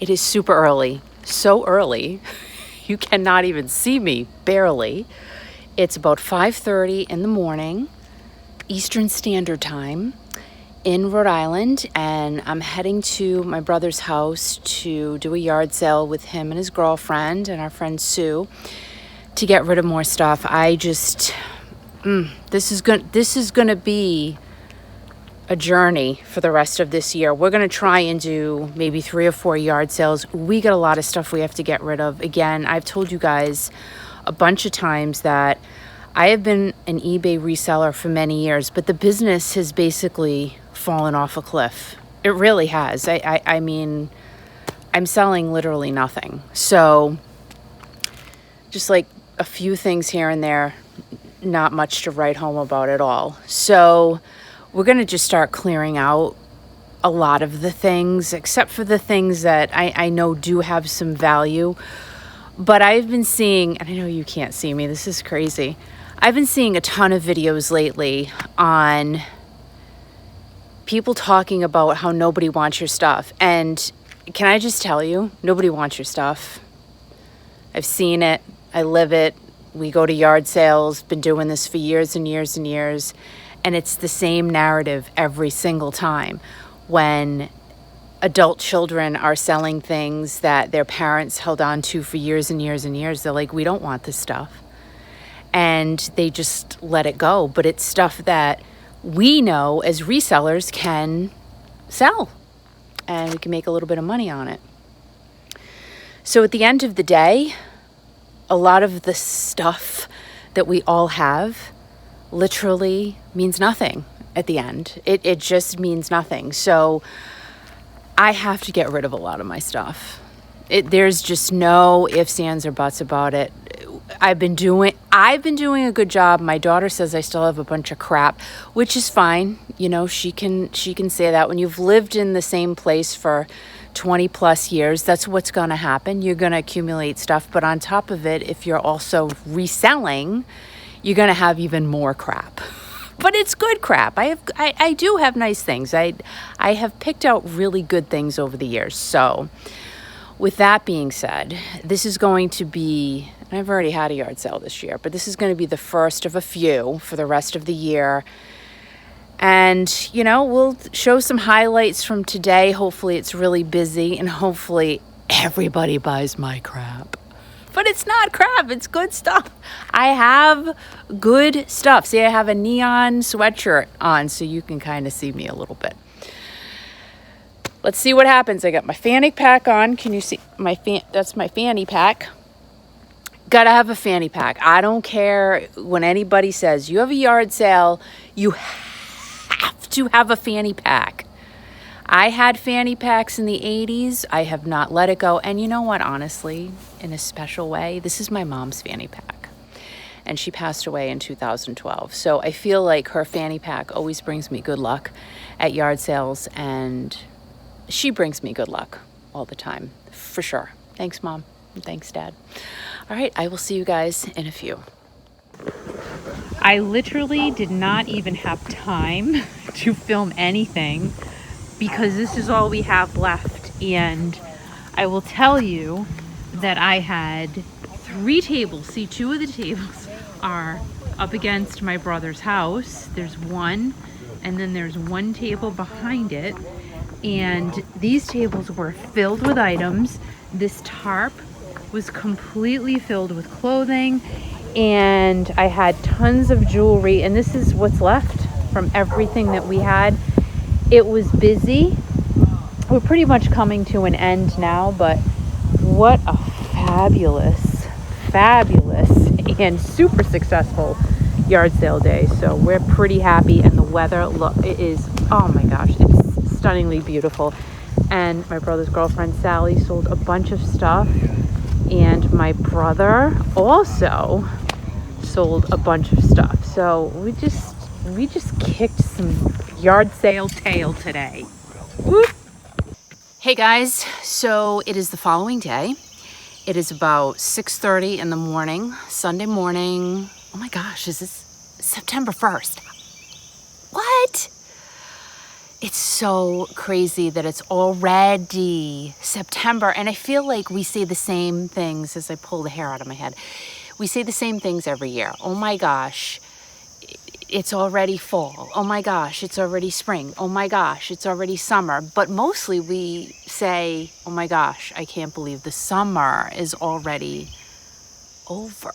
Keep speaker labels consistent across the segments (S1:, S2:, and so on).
S1: It is super early, so early, you cannot even see me, barely. It's about 5:30 in the morning, Eastern Standard Time in Rhode Island, and I'm heading to my brother's house to do a yard sale with him and his girlfriend and our friend Sue to get rid of more stuff. This is going to be a journey for the rest of this year. We're going to try and do maybe 3 or 4 yard sales. We got a lot of stuff we have to get rid of. Again, I've told you guys a bunch of times that I have been an eBay reseller for many years, but the business has basically fallen off a cliff. It really has. I mean, I'm selling literally nothing. So just like a few things here and there, not much to write home about at all. So we're going to just start clearing out a lot of the things, except for the things that I know do have some value. But I've been seeing, and I know you can't see me, this is crazy. I've been seeing a ton of videos lately on people talking about how nobody wants your stuff. And can I just tell you, nobody wants your stuff. I've seen it. I live it. We go to yard sales, been doing this for years and years and years. And it's the same narrative every single time. When adult children are selling things that their parents held on to for years and years and years, they're like, we don't want this stuff. And they just let it go. But it's stuff that we know as resellers can sell. And we can make a little bit of money on it. So at the end of the day, a lot of the stuff that we all have literally means nothing at the end. It just means nothing. So I have to get rid of a lot of my stuff. There's just no ifs, ands, or buts about it. I've been doing a good job. My daughter says I still have a bunch of crap, which is fine. You know, she can say that. When you've lived in the same place for 20 plus years, that's what's going to happen. You're going to accumulate stuff. But on top of it, if you're also reselling, you're going to have even more crap. But it's good crap. I do have nice things. I have picked out really good things over the years. So with that being said, this is going to be, and I've already had a yard sale this year, but this is going to be the first of a few for the rest of the year. And, you know, we'll show some highlights from today. Hopefully it's really busy and hopefully everybody buys my crap. But it's not crap, it's good stuff. I have good stuff. See, I have a neon sweatshirt on so you can kind of see me a little bit. Let's see what happens. I got my fanny pack on. Can you see that's my fanny pack. Gotta have a fanny pack. I don't care when anybody says you have a yard sale, you have to have a fanny pack. I had fanny packs in the 80s. I have not let it go. And you know what, honestly, in a special way, this is my mom's fanny pack. And she passed away in 2012. So I feel like her fanny pack always brings me good luck at yard sales. And she brings me good luck all the time, for sure. Thanks, Mom. And thanks, Dad. All right, I will see you guys in a few. I literally did not even have time to film anything because this is all we have left. And I will tell you that I had 3 tables. See, 2 of the tables are up against my brother's house. There's one, and then there's one table behind it. And these tables were filled with items. This tarp was completely filled with clothing. And I had tons of jewelry. And this is what's left from everything that we had. It was busy. We're pretty much coming to an end now, but what a fabulous and super successful yard sale day. So we're pretty happy, and the weather, look, it is, oh my gosh, it's stunningly beautiful. And my brother's girlfriend Sally sold a bunch of stuff, and my brother also sold a bunch of stuff. So we just kicked some yard sale tail today. Whoop. Hey guys, so it is the following day. It is about 6:30 in the morning, Sunday morning. Oh my gosh, is this September 1st? What? It's so crazy that it's already September, and I feel like we say the same things as I pull the hair out of my head. We say the same things every year. Oh my gosh, it's already fall. Oh my gosh, it's already spring. Oh my gosh, it's already summer. But mostly we say, oh my gosh, I can't believe the summer is already over,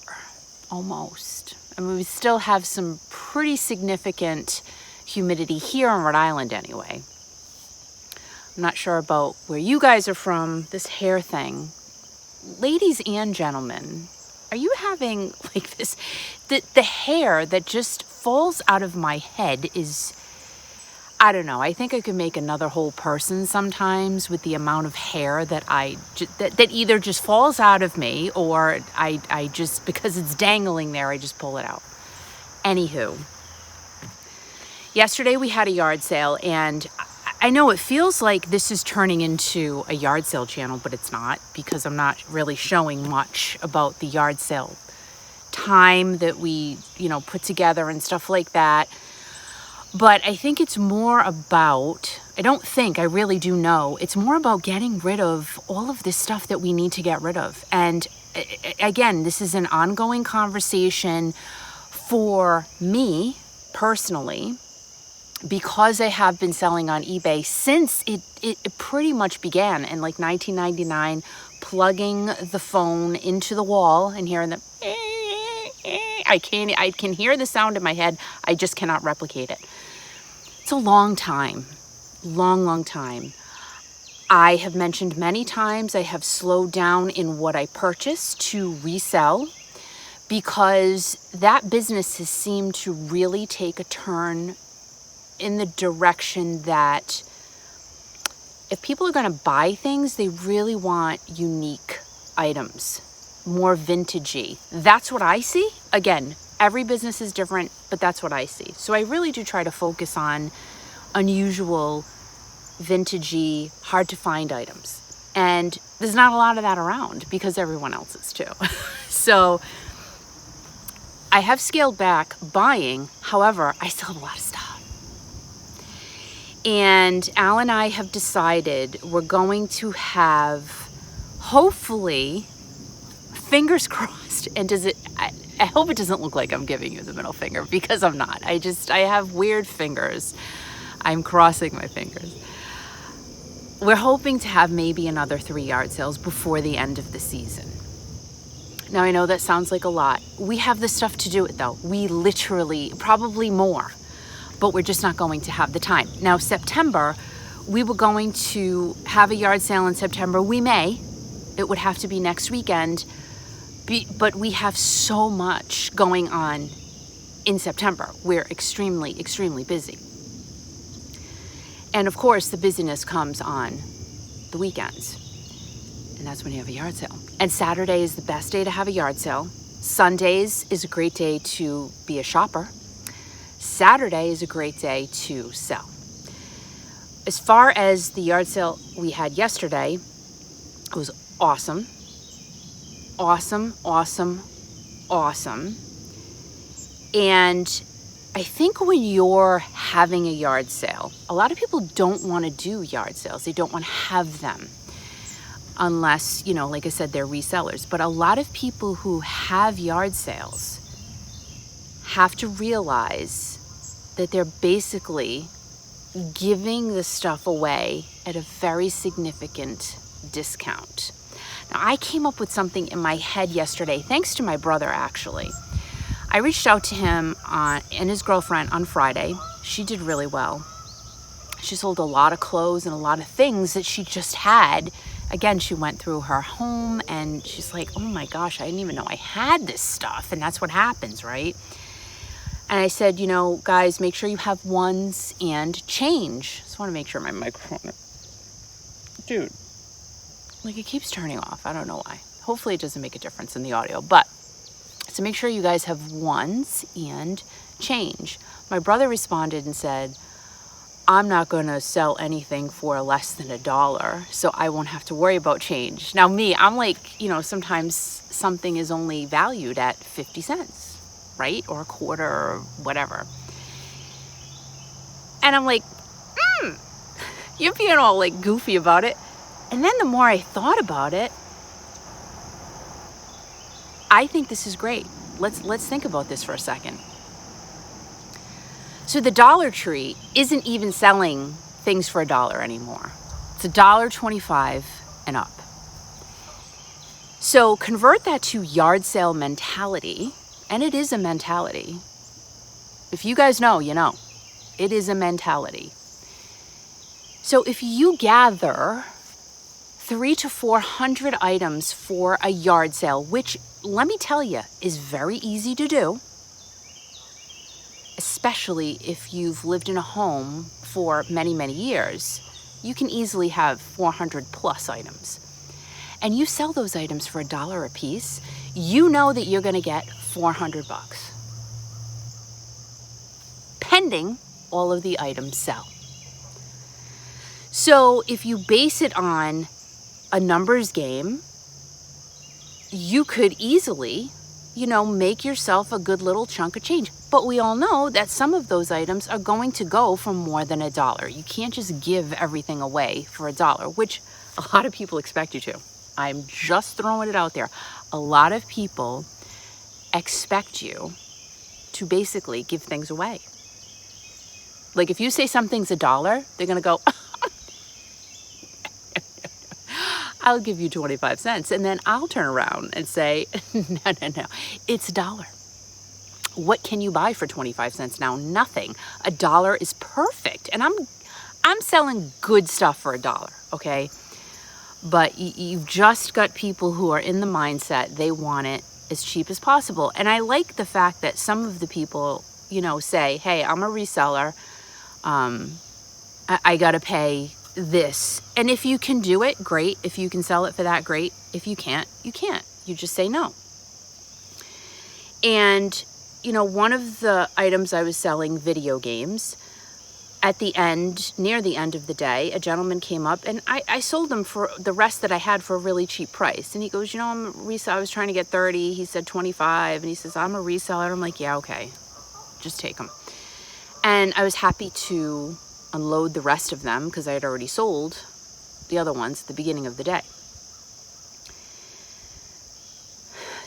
S1: almost. I mean, we still have some pretty significant humidity here in Rhode Island anyway. I'm not sure about where you guys are from. This hair thing, ladies and gentlemen, are you having like this, the hair that just falls out of my head is, I don't know, I think I could make another whole person sometimes with the amount of hair that that either just falls out of me, or I just, because it's dangling there, I just pull it out. Anywho, yesterday we had a yard sale, and I know it feels like this is turning into a yard sale channel, but it's not, because I'm not really showing much about the yard sale time that we, put together and stuff like that. But I think it's more about, I really do know, it's more about getting rid of all of this stuff that we need to get rid of. And again, this is an ongoing conversation for me personally, because I have been selling on eBay since it pretty much began in like 1999, plugging the phone into the wall and hearing the I can hear the sound in my head. I just cannot replicate it. It's a long time, long time. I have mentioned many times I have slowed down in what I purchase to resell, because that business has seemed to really take a turn in the direction that if people are going to buy things, they really want unique items, more vintagey. That's what I see. Again, every business is different, but that's what I see. So I really do try to focus on unusual, vintagey, hard to find items. And there's not a lot of that around because everyone else is too. So I have scaled back buying. However, I still have a lot of stuff. And Al and I have decided we're going to have, hopefully, fingers crossed, and I hope it doesn't look like I'm giving you the middle finger, because I'm not. I have weird fingers. I'm crossing my fingers. We're hoping to have maybe another 3 yard sales before the end of the season. Now, I know that sounds like a lot. We have the stuff to do it though. We literally, probably more, but we're just not going to have the time. Now, September, we were going to have a yard sale in September. We may. It would have to be next weekend. But we have so much going on in September. We're extremely, extremely busy. And of course, the busyness comes on the weekends. And that's when you have a yard sale. And Saturday is the best day to have a yard sale. Sundays is a great day to be a shopper. Saturday is a great day to sell. As far as the yard sale we had yesterday, it was awesome. Awesome. And I think when you're having a yard sale, a lot of people don't want to do yard sales. They don't want to have them unless, like I said, they're resellers. But a lot of people who have yard sales have to realize that they're basically giving the stuff away at a very significant discount. Now, I came up with something in my head yesterday, thanks to my brother, actually. I reached out to him and his girlfriend on Friday. She did really well. She sold a lot of clothes and a lot of things that she just had. Again, she went through her home and she's like, oh my gosh, I didn't even know I had this stuff. And that's what happens, right? And I said, guys, make sure you have ones and change. Just want to make sure my microphone, dude, like it keeps turning off. I don't know why. Hopefully it doesn't make a difference in the audio, but so make sure you guys have ones and change. My brother responded and said, I'm not going to sell anything for less than $1, so I won't have to worry about change. Now me, I'm like, sometimes something is only valued at 50 cents, right? Or a quarter or whatever. And I'm like, You're being all like goofy about it. And then the more I thought about it, I think this is great. Let's think about this for a second. So the Dollar Tree isn't even selling things for $1 anymore. It's $1.25 and up. So convert that to yard sale mentality, and it is a mentality. If you guys know, you know. It is a mentality. So if you gather 300 to 400 items for a yard sale, which, let me tell you, is very easy to do, especially if you've lived in a home for many, many years, you can easily have 400 plus items. And you sell those items for $1 a piece, you know that you're gonna get $400. Pending all of the items sell. So if you base it on a numbers game, you could easily, make yourself a good little chunk of change. But we all know that some of those items are going to go for more than $1. You can't just give everything away for $1, which a lot of people expect you to. I'm just throwing it out there. A lot of people expect you to basically give things away. Like if you say something's $1, they're gonna go, I'll give you 25 cents. And then I'll turn around and say, no, it's $1. What can you buy for 25 cents now? Nothing. $1 is perfect. And I'm selling good stuff for $1, okay? But you've just got people who are in the mindset, they want it as cheap as possible. And I like the fact that some of the people, say, hey, I'm a reseller. I gotta pay this. And if you can do it, great. If you can sell it for that, great. If you can't, you can't. You just say no. And, one of the items I was selling, video games, at the end, near the end of the day, a gentleman came up and I sold them for the rest that I had for a really cheap price. And he goes, I'm a reseller. I was trying to get 30. He said 25. And he says, I'm a reseller. I'm like, yeah, okay. Just take them. And I was happy to unload the rest of them because I had already sold the other ones at the beginning of the day.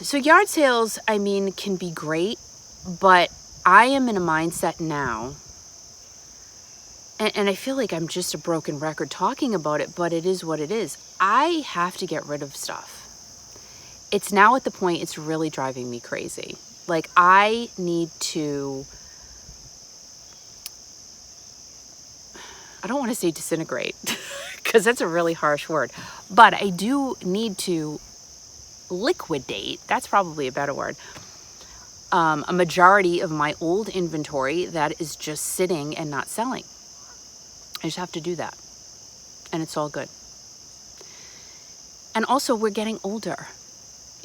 S1: So yard sales, can be great, but I am in a mindset now, and I feel like I'm just a broken record talking about it, but it is what it is. I have to get rid of stuff. It's now at the point it's really driving me crazy. Like I need to, I don't want to say disintegrate because that's a really harsh word, but I do need to liquidate, that's probably a better word, a majority of my old inventory that is just sitting and not selling. I just have to do that. And it's all good. And also we're getting older.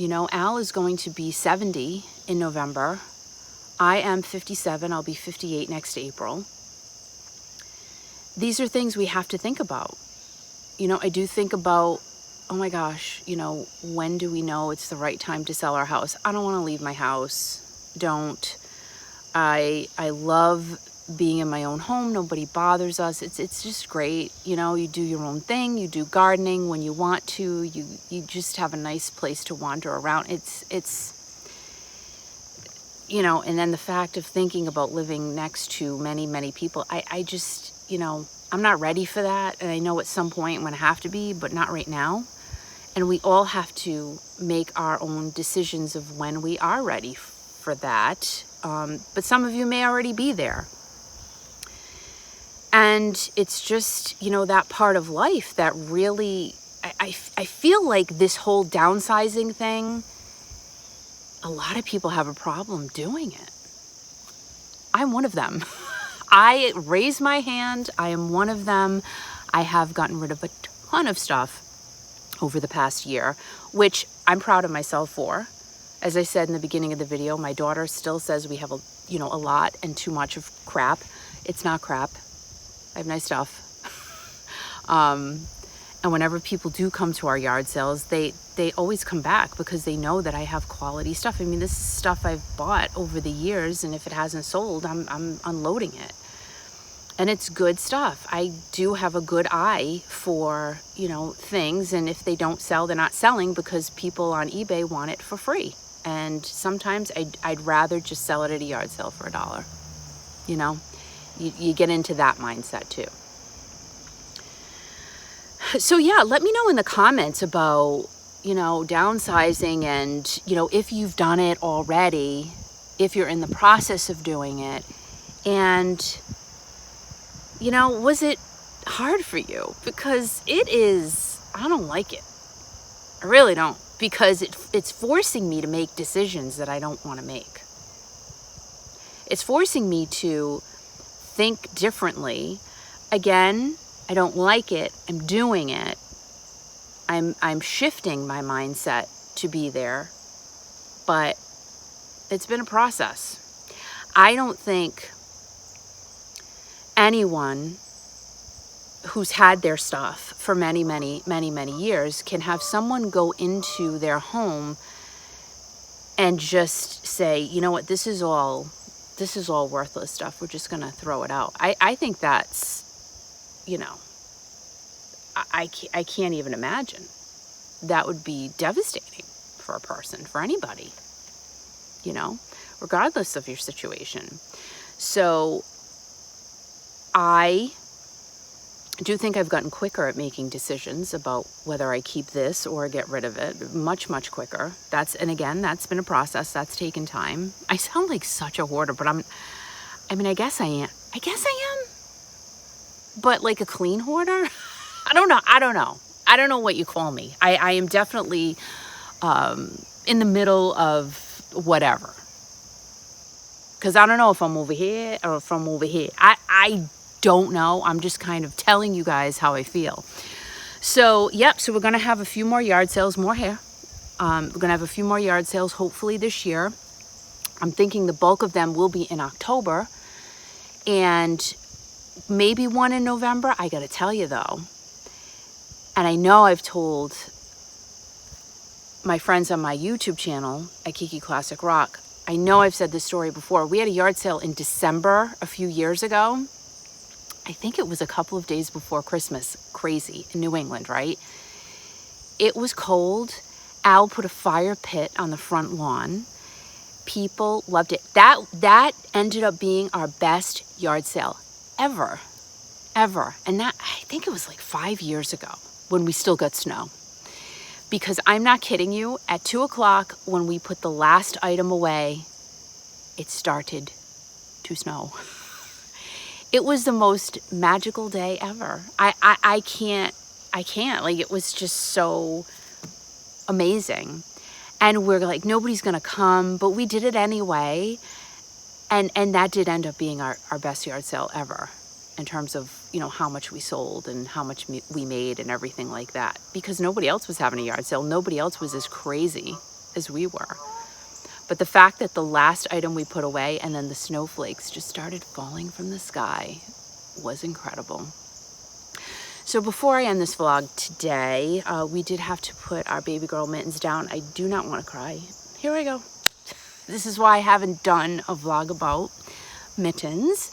S1: Al is going to be 70 in November. I am 57. I'll be 58 next April. These are things we have to think about. I do think about, oh my gosh, when do we know it's the right time to sell our house? I don't want to leave my house. Don't. I love being in my own home. Nobody bothers us. It's just great. You do your own thing. You do gardening when you want to. You just have a nice place to wander around. It's and then the fact of thinking about living next to many, many people, I just, I'm not ready for that. And I know at some point I'm going to have to be, but not right now. And we all have to make our own decisions of when we are ready for that. But some of you may already be there. And it's just, that part of life that really, I feel like this whole downsizing thing, a lot of people have a problem doing it. I'm one of them. I raise my hand. I am one of them. I have gotten rid of a ton of stuff over the past year, which I'm proud of myself for. As I said in the beginning of the video, my daughter still says we have a lot and too much of crap. It's not crap. I have nice stuff. And whenever people do come to our yard sales, they always come back because they know that I have quality stuff. This is stuff I've bought over the years, and if it hasn't sold, I'm unloading it. And it's good stuff. I do have a good eye for, things. And if they don't sell, they're not selling because people on eBay want it for free. And sometimes I'd rather just sell it at a yard sale for $1. You get into that mindset too. So yeah, let me know in the comments about, downsizing and, if you've done it already, if you're in the process of doing it. And, was it hard for you? Because it is, I don't like it. I really don't. Because it's forcing me to make decisions that I don't want to make. It's forcing me to think differently. Again, I don't like it. I'm doing it. I'm shifting my mindset to be there. But it's been a process. I don't think anyone who's had their stuff for many, many, many, many years can have someone go into their home and just say, you know what, this is all worthless stuff. We're just going to throw it out. I think that's, I can't even imagine. That would be devastating for a person, for anybody, regardless of your situation. So I do think I've gotten quicker at making decisions about whether I keep this or get rid of it. Much, much quicker. And again, that's been a process. That's taken time. I sound like such a hoarder, but I guess I am. But like a clean hoarder? I don't know. I don't know what you call me. I am definitely in the middle of whatever. Because I don't know if I'm over here or if I'm over here. I don't know. I'm just kind of telling you guys how I feel. So, so we're going to have a few more yard sales, more hair. We're going to have a few more yard sales, hopefully this year. I'm thinking the bulk of them will be in October. And maybe one in November. I got to tell you, though. And I know I've told my friends on my YouTube channel at Kiki Classic Rock, I know I've said this story before. We had a yard sale in December a few years ago. I think it was a couple of days before Christmas. Crazy. In New England, right? It was cold. Al put a fire pit on the front lawn. People loved it. That ended up being our best yard sale ever. And that, I think it was like 5 years ago when we still got snow. Because I'm not kidding you, at 2:00 when we put the last item away, it started to snow. It was the most magical day ever. I can't, like, it was just so amazing. And we're like, nobody's gonna come, but we did it anyway. And that did end up being our best yard sale ever in terms of, how much we sold and how much we made and everything like that. Because nobody else was having a yard sale. Nobody else was as crazy as we were. But the fact that the last item we put away and then the snowflakes just started falling from the sky was incredible. So before I end this vlog today, we did have to put our baby girl Mittens down. I do not want to cry. Here I go. This is why I haven't done a vlog about Mittens.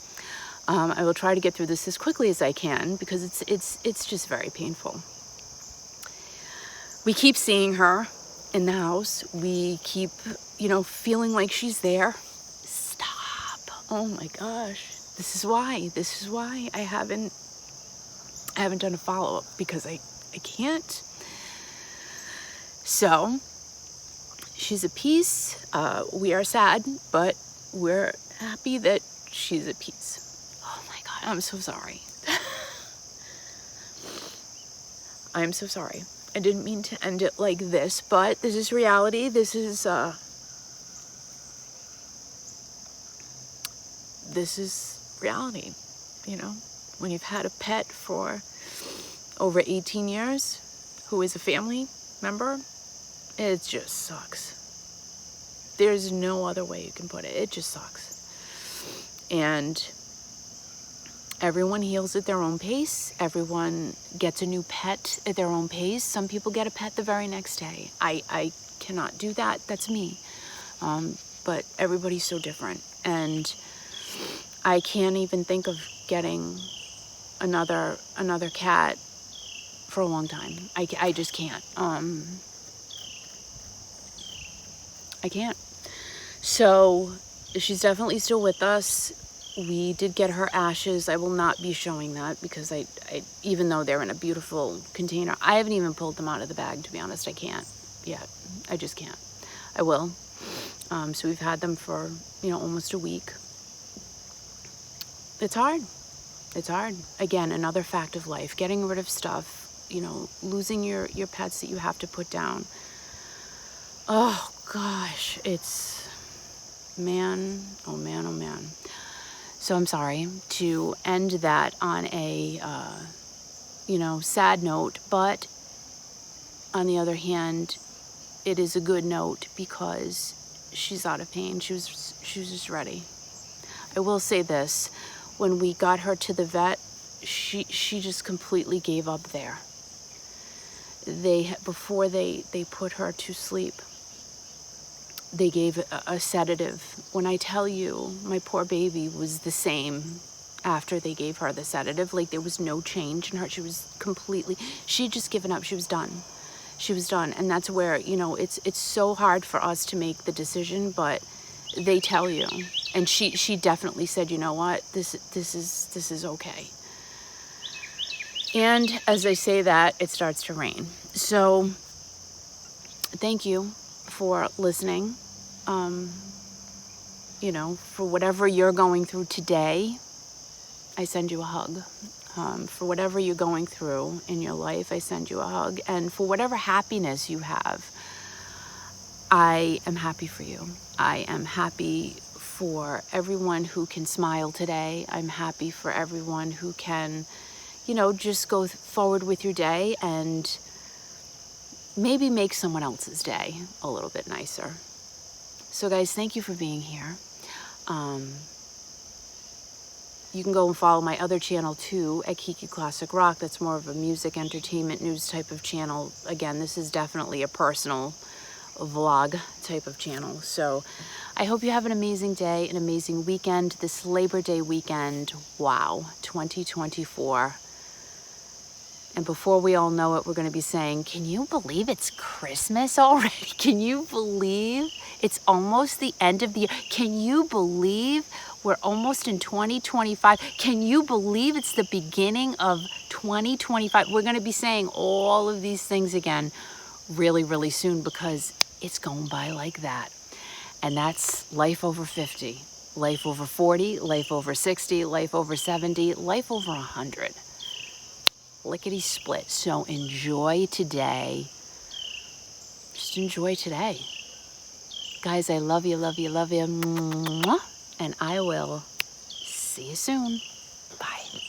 S1: I will try to get through this as quickly as I can because it's just very painful. We keep seeing her in the house. We keep, feeling like she's there. Stop. Oh my gosh. This is why I haven't done a follow-up because I can't. So she's a piece. We are sad, but we're happy that she's a piece. Oh my God, I'm so sorry. I'm so sorry. I didn't mean to end it like this, but this is reality. This is reality, when you've had a pet for over 18 years, who is a family member, it just sucks. There's no other way you can put it. It just sucks. And everyone heals at their own pace. Everyone gets a new pet at their own pace. Some people get a pet the very next day. I cannot do that. That's me. But everybody's so different. And I can't even think of getting another cat for a long time. I just can't. I can't. So she's definitely still with us. We did get her ashes. I will not be showing that because I even though they're in a beautiful container, I haven't even pulled them out of the bag, to be honest. I can't yet. I just can't. I will. So we've had them for, almost a week. It's hard. It's hard. Again, another fact of life, getting rid of stuff, losing your pets that you have to put down. Oh gosh, it's man, oh man, oh man. So I'm sorry to end that on a, sad note, but on the other hand, it is a good note because she's out of pain. She was just ready. I will say this, when we got her to the vet, she just completely gave up there. Before they put her to sleep, they gave a sedative. When I tell you, my poor baby was the same after they gave her the sedative. Like, there was no change in her. She had just given up. She was done. She was done. And that's where, it's so hard for us to make the decision, but they tell you. And she definitely said, you know what, this is okay. And as I say that, it starts to rain. So thank you for listening. For whatever you're going through today, I send you a hug. For whatever you're going through in your life, I send you a hug. And for whatever happiness you have, I am happy for you. I am happy for everyone who can smile today. I'm happy for everyone who can, just go forward with your day and maybe make someone else's day a little bit nicer. So guys, thank you for being here. You can go and follow my other channel too at Kiki Classic Rock. That's more of a music, entertainment, news type of channel. Again, this is definitely a personal vlog type of channel. So I hope you have an amazing day, an amazing weekend. This Labor Day weekend, wow, 2024. And before we all know it, we're going to be saying, can you believe it's Christmas already? Can you believe it's almost the end of the year? Can you believe we're almost in 2025? Can you believe it's the beginning of 2025? We're going to be saying all of these things again really, really soon because it's going by like that. And that's life over 50, life over 40, life over 60, life over 70, life over 100. Lickety split. So enjoy today. Just enjoy today. Guys, I love you, love you, love you. And I will see you soon. Bye.